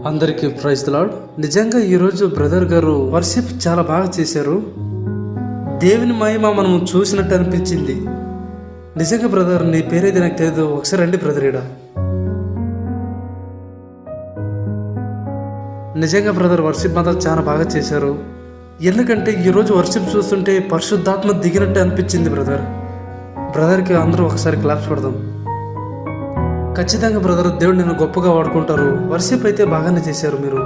అందరికీ praise the lord. నిజంగా ఈరోజు బ్రదర్ గారు వర్షిప్ చాలా బాగా చేశారు. దేవుని మహిమ మనం చూసినట్టు అనిపించింది. నిజంగా బ్రదర్, నీ పేరేది నాకు తెలియదు, ఒకసారి రండి బ్రదర్ ఈడ. నిజంగా బ్రదర్ వర్షిప్ మాత్రం చాలా బాగా చేశారు. ఎందుకంటే ఈరోజు వర్షిప్ చూస్తుంటే పరిశుద్ధాత్మ దిగినట్టు అనిపించింది బ్రదర్కి అందరూ ఒకసారి క్లాప్స్ కొడదాం. ఖచ్చితంగా బ్రదర్, దేవుడు నేను గొప్పగా వాడుకుంటారు. వర్షిప్ అయితే బాగానే చేశారు మీరు.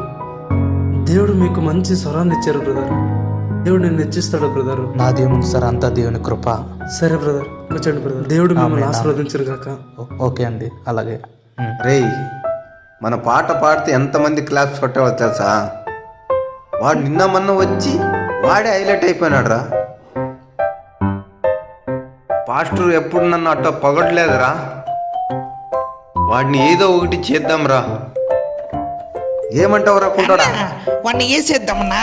దేవుడు మీకు మంచి స్వరాన్ని ఇచ్చారు బ్రదర్. దేవుడు నేను హెచ్చిస్తాడు బ్రదర్. నాదేముంది సార్, అంతా దేవుని కృప. సరే బ్రదర్, కూర్చోండి బ్రదర్. దేవుడు మిమ్మల్ని ఆశీర్వదించరు కాక. ఓకే అండి, అలాగే. రేయ్, మన పాట పాడితే ఎంతమంది క్లాప్స్ కొట్టేవాళ్ళు తెలుసా? వాడు నిన్న మొన్న వచ్చి వాడే హైలైట్ అయిపోయినాడు రా. పాస్టర్ ఎప్పుడు నన్ను అట్ట పొగడలేదురా. వాడిని ఏదో ఒకటి చేద్దాంరా. ఏమంటావు రాకుంటాడా? వాడిని వేసేద్దామన్నా.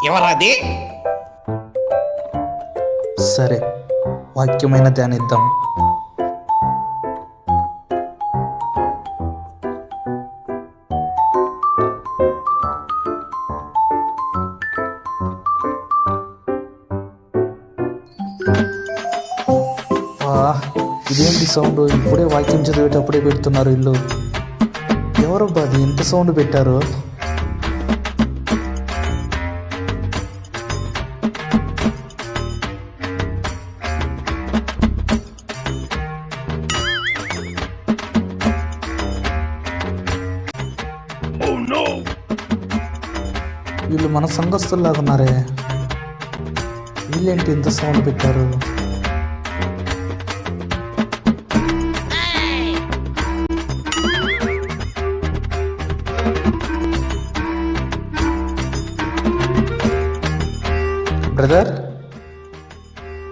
ఎవరది? సరే, వాక్యమైన ధ్యానిద్దాం. ఇదేంటి సౌండ్? ఇప్పుడే వాక్యం చదివేటప్పుడే పెడుతున్నారు ఇల్లు. ఎవరబ్బా అది ఇంత సౌండ్ పెట్టారు? వీళ్ళు మన సంఘస్థుల్లాగా ఉన్నారే. వీళ్ళేంటి ఇంత సౌండ్ పెట్టారు?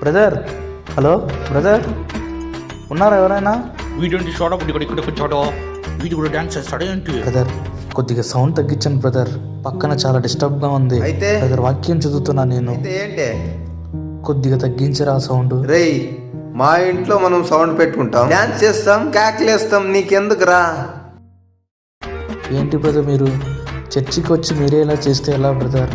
బ్రదర్, హలో బ్రదర్, ఉన్నారా ఎవరైనా? వీడి షాడప్ ఇక్కడ కూర్చోడు. వీడు కూడా డాన్స్ చేస్తాడు ఏంటి? బ్రదర్, కొద్దిగా సౌండ్ తగ్గించండి బ్రదర్. పక్కన చాలా డిస్టర్బ్ గా ఉంది. అయితే బ్రదర్, వాక్యం చదువుతున్నా నేను. ఏంటి? కొద్దిగా తగ్గించరా సౌండ్. రేయ్, మా ఇంట్లో మనం సౌండ్ పెట్టుకుంటాం, డాన్స్ చేస్తాం, కేకలేస్తాం, నీకెందుకురా? ఏంటి బ్రదర్, మీరు చర్చికి వచ్చి మీరే ఇలా చేస్తే ఎలా బ్రదర్?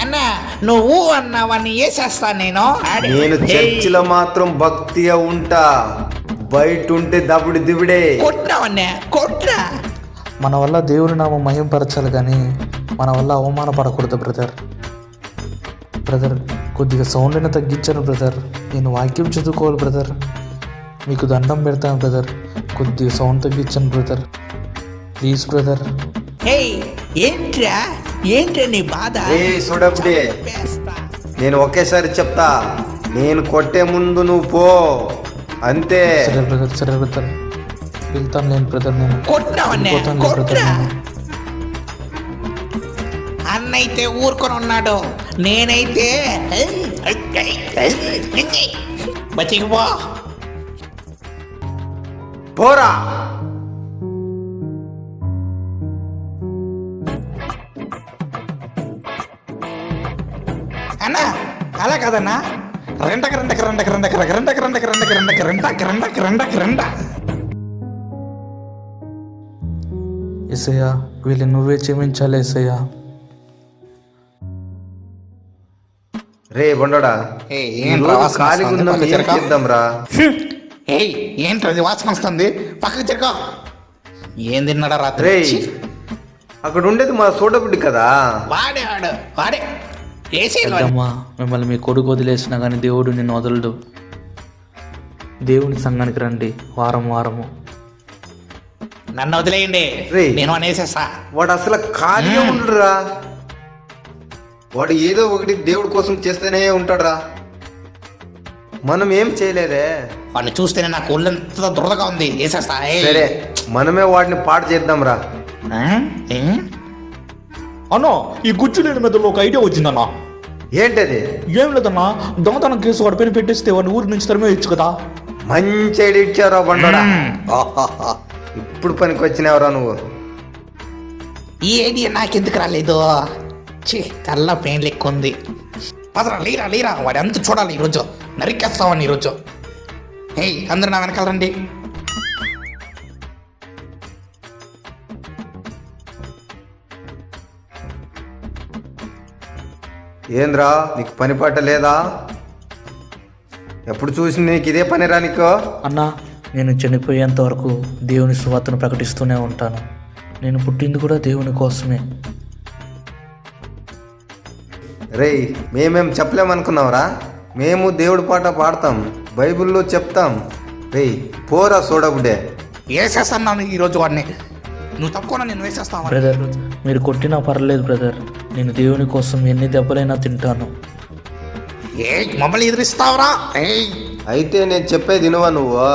అన్నా, నువ్వు అన్నావని వేసేస్తా నేను. నేను చర్చిలో మాత్రం భక్తిగా ఉంటా, బయట ఉంటే దబుడి దిబిడే. కొట్టినావన్నా, కొట్టినా. మన వల్ల దేవుని నామం మహింపరచాలి కానీ మన వల్ల అవమానపడకూడదు బ్రదర్. కొద్దిగా సౌండ్ అయినా తగ్గించాను బ్రదర్. నేను వాక్యం చదువుకోవాలి బ్రదర్. మీకు దండం పెడతాను బ్రదర్. కొద్దిగా సౌండ్ తగ్గించాను బ్రదర్, ప్లీజ్ బ్రదర్. ఏంట్రా నీ బాధ? చూడప్పుడే నేను ఒకేసారి చెప్తా, నేను కొట్టే ముందు నువ్వు పో, అంతే. సరే బ్రదర్, వెళ్తాను నేను బ్రదర్. నేను కొట్టినావన్నా. అన్నైతే ఊరుకొని ఉన్నాడు, నేనైతే బతికిపో. పోరా. అన్నా, అలా కాదన్నా. ఎస్ఐయా, వీళ్ళు నువ్వే క్షమించాలి ఎస్ఐయా. రే బండోడా, ఖాళీగా ఉందాం, ఏం చేద్దాంరా? ఏంట్రది వాసన వస్తుంది? పక్కకు తిరగ. ఏం తిన్నాడా రాత్రి? రే, అక్కడ ఉండేది మా సోడబుడ్డి కదా. వాడే అమ్మా, మిమ్మల్ని మీ కొడుకు వదిలేసినా కానీ దేవుడు నిన్ను వదలడు. దేవుని సంఘానికి రండి వారము. నన్ను వదిలేయండి, నేను అనేసేస్తా. వాడు అసలు ఖాళీగా ఉండడురా. వాడు ఏదో ఒకటి దేవుడి కోసం చేస్తూనే ఉంటాడురా. మనం ఏం చేయలేదే. వాడిని చూస్తేనే నాకు ఒళ్ళంతా దురదగా ఉంది, వేసేస్తా. సరే, మనమే వాడిని పాడు చేద్దాంరా. అన్నా, ఈ గుజ్జు లేని మెదడులో ఒక ఐడియా వచ్చిందన్నా. ఏంటది? ఏం లేదన్నా, దొంగతనం కేసు వాడి పైన పెట్టేస్తే వాడిని ఊరి నుంచి తరిమేయచ్చు కదా. మంచి ఐడియా ఇచ్చారా బండోడా. ఇప్పుడు పనికి వచ్చినావురా నువ్వు. ఈ ఐడియా నాకెందుకు రాలేదు? తెల్ల పెయిన్ లెక్క ఉంది. పదరా, లీరా. వాడి అంత చూడాలి ఈరోజు. నరికేస్తామని ఈరోజు. అందరూ నా వెనకాల రండి. ఏంద్రా నీకు పని పాట లేదా? ఎప్పుడు చూసి నీకు ఇదే పనిరా నీకు? అన్నా, నేను చనిపోయేంత వరకు దేవుని సువార్తను ప్రకటిస్తూనే ఉంటాను. నేను పుట్టింది కూడా దేవుని కోసమే. రేయ్, మేమేం చెప్పలేమనుకున్నావురా? మేము దేవుడి పాట పాడతాం, బైబిల్లో చెప్తాం. రేయ్ పోరా సోడబుడ్డే. వేసేస్తాను ఈరోజు వాడిని. నువ్వు తప్పకుండా నేను వేసేస్తావా? బ్రదర్, మీరు కొట్టినా పర్లేదు బ్రదర్. నేను దేవుని కోసం ఎన్ని దెబ్బలైనా తింటాను. ఏ మమ్మల్ని ఎదిరిస్తావురా? ఏయ్ అయితే నేను చెప్పేది వినువా నువ్వు?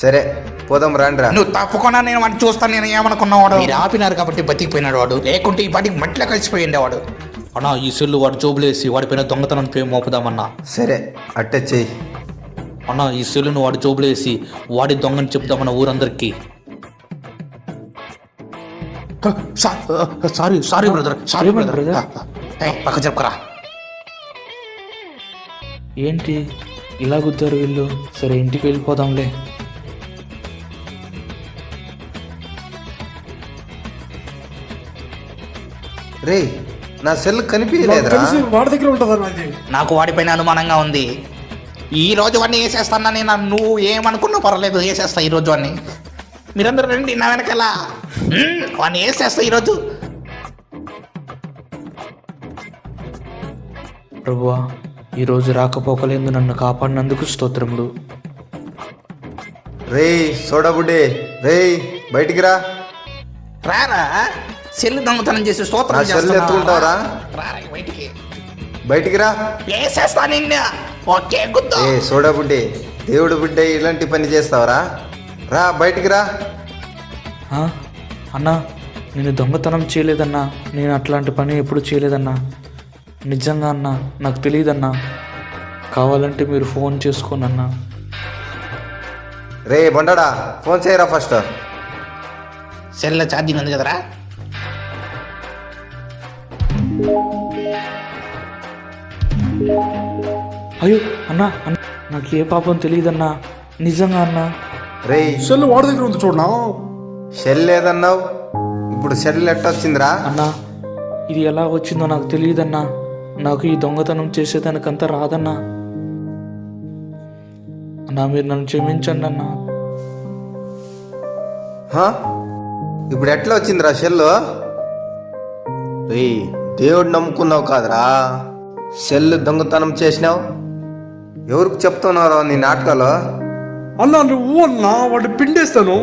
సరే పోదాం రాండ్రా. నువ్వు తప్పకుండా నేను వాడిని చూస్తాను. నేను ఏమనుకున్నావాడు? మీరు ఆపినారు కాబట్టి బతికిపోయినాడు వాడు, లేకుంటే ఈ పాటికి మట్టిలో కలిసిపోయిండే వాడు. అన్నా, ఈ సెల్లు వాడి జోబులేసి వాడిపైన దొంగతనం పేరు మోపుదామన్నా. సరే అట్టే చెయ్యి. అన్నా, ఈ సెల్లును వాడి జోబులేసి వాడి దొంగని చెప్దామన్న ఊరందరికీ. Sorry brother, sorry brother. ఏయ్, పక్క చెప్పుకరా. ఏంటి ఇలా గుద్దారు వీళ్ళు? సరే ఇంటికి వెళ్ళిపోదాంలే. రేయ్ నా సెల్ కనిపించలేదురా. తెలిసి వాడి దగ్గర ఉంటుందన్న ఇది. నాకు వాడిపైన అనుమానంగా ఉంది. ఈ రోజు వాడిని వేసేస్తానని నువ్వు ఏమనుకున్నా పర్వాలేదు, వేసేస్తా ఈ రోజు వాడిని. మీరందరూ రండి నా వెనకాల. వాడిని వేసేస్తా ఈరోజు. ప్రభువా, ఈరోజు రాకపోకలేందు నన్ను కాపాడినందుకు స్తోత్రములు. రేయ్ సోడబుడ్డే, రేయ్ బయటికి రా. రారా, సెల్లు దొంగతనం చేసి నా స్తోత్రం సెల్ ఎత్తుకుంటావురా? రారా బయటికి. బయటికి రా. వేసేస్తా నిన్ను. ఓకే గుద్దు. ఏ సోడబుడ్డే, దేవుడు బిడ్డే ఇలాంటి పని చేస్తావురా? రా బయటికి రా. ఆ? అన్నా, నేను దొంగతనం చేయలేదన్నా. నేను అట్లాంటి పని ఎప్పుడు చేయలేదన్నా. నిజంగా అన్నా, నాకు తెలియదన్నా. కావాలంటే మీరు ఫోన్ చేసుకోండి అన్నా. రే బండడా, ఫోన్ చేయరా ఫస్ట్. సెల్ ఛార్జింగ్ ఉంది కదరా. అయ్యో అన్నా, అన్నా, నాకు ఏ పాపం తెలియదన్నా. నిజంగా అన్నా. రేయ్ సెల్ వాడి దగ్గర ఉంది చూడనా. సెల్ లేదన్నావు, ఇప్పుడు సెల్ ఎట్టొచ్చిందిరా? అన్నా, ఇది ఎలా వచ్చిందో నాకు తెలియదన్నా. నాకు ఈ దొంగతనం చేసేదానికంతా రాదన్నా. అన్నా, మీరు నన్ను క్షమించండి అన్నా. హా? ఇప్పుడు ఎట్లా వచ్చిందిరా సెల్? రేయ్ దేవుడు నమ్ముకున్నావు కాదురా, సెల్ దొంగతనం చేసినావు. ఎవరికి చెప్తున్నావు నీ నాటకాలు? అన్నా నువ్వు అన్నా వాడిని పిండేస్తాను.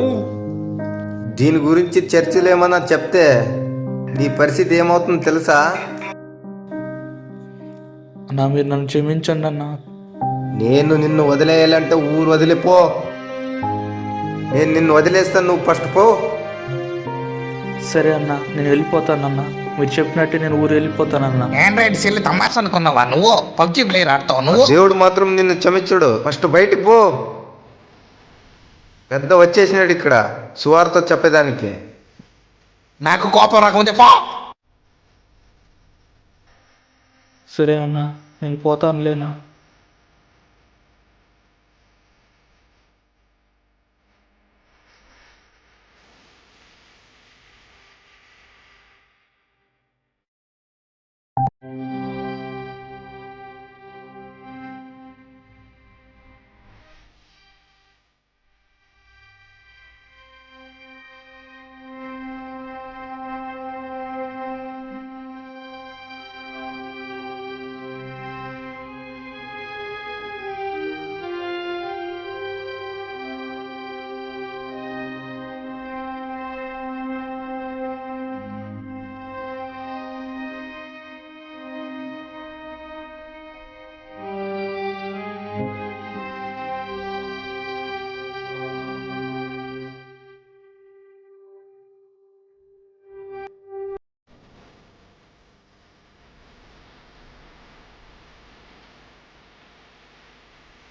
దీని గురించి చర్చలు ఏమన్నా చెప్తే నీ పరిస్థితి ఏమవుతుందో తెలుసా? అన్నా, మీరు నన్ను క్షమించండి అన్నా. నేను నిన్ను వదిలేయాలంటే ఊరు వదిలిపో. నేను నిన్ను వదిలేస్తాను, నువ్వు ఫస్ట్ పో. సరే అన్నా, నేను వెళ్ళిపోతానన్నా. మీరు చెప్పినట్టే నేను ఊరు వెళ్ళిపోతానన్నా. ఆండ్రాయిడ్ సెల్ తమాష అనుకున్నావా నువ్వు? పబ్జి ప్లేయర్ ఆడతావు నువ్వు? దేవుడు మాత్రం నిన్ను క్షమించుడు. ఫస్ట్ బయటికి పో. పెద్ద వచ్చేసినాడు ఇక్కడ సువార్త చెప్పేదానికి. నాకు కోపం రాకముందే పో. సరే అన్నా, నేను పోతానులేనా.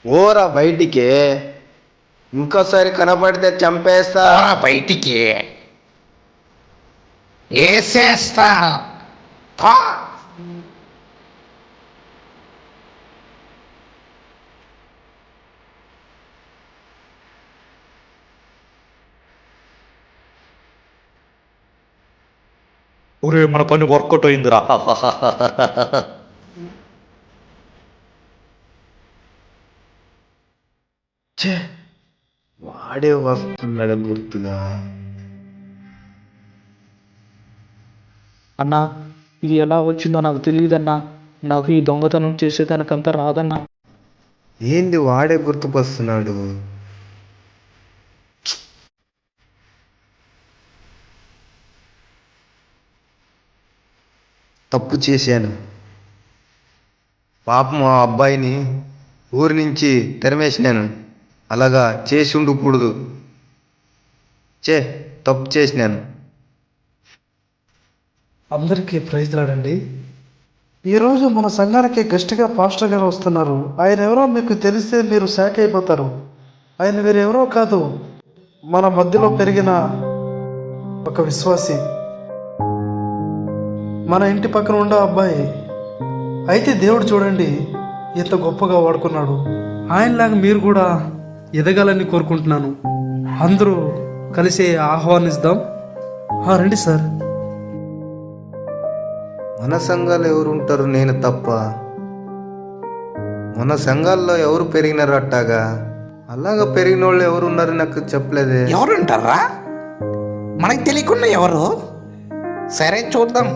ఓరా బయటికి, ఇంకోసారి కనపడితే చంపేస్తా. పోరా బయటికి, వేసేస్తా. పో. ఒరే మన పని వర్కౌట్ అయిందిరా. వాడే వస్తున్నాడు గుర్తుగా. అన్నా ఇది ఎలా వచ్చిందో నాకు తెలియదన్నా. నాకు ఈ దొంగతనం చేసేదానికంతా రాదన్నా. ఏంది వాడే గుర్తుకొస్తున్నాడు? తప్పు చేశాను. పాపం ఆ అబ్బాయిని ఊరి నుంచి తెరమేసినాను. అలాగా చేసి ఉండకూడదు. తప్పు చేసినాను. అందరికీ ప్రైజ్ లాడండి. ఈరోజు మన సంఘానికి గెస్ట్గా పాస్టర్ గారు వస్తున్నారు. ఆయన ఎవరో మీకు తెలిస్తే మీరు షాక్ అయిపోతారు. ఆయన వేరెవరో కాదు, మన మధ్యలో పెరిగిన ఒక విశ్వాసి, మన ఇంటి పక్కన ఉండే అబ్బాయి. అయితే దేవుడు చూడండి ఎంత గొప్పగా వాడుకున్నాడు. ఆయనలాగా మీరు కూడా ఎదగాలని కోరుకుంటున్నాను. అందరూ కలిసి ఆహ్వానిస్తాం. రండి సార్. మన సంఘాలు ఎవరు ఉంటారు? నేను తప్ప. మన సంఘాల్లో ఎవరు పెరిగినారు అట్టాగా? అలాగా పెరిగిన వాళ్ళు ఎవరు ఉన్నారు నాకు చెప్పలేదే. ఎవరు అంటారా? మనకి తెలియకుండా ఎవరు? సరే చూద్దాం.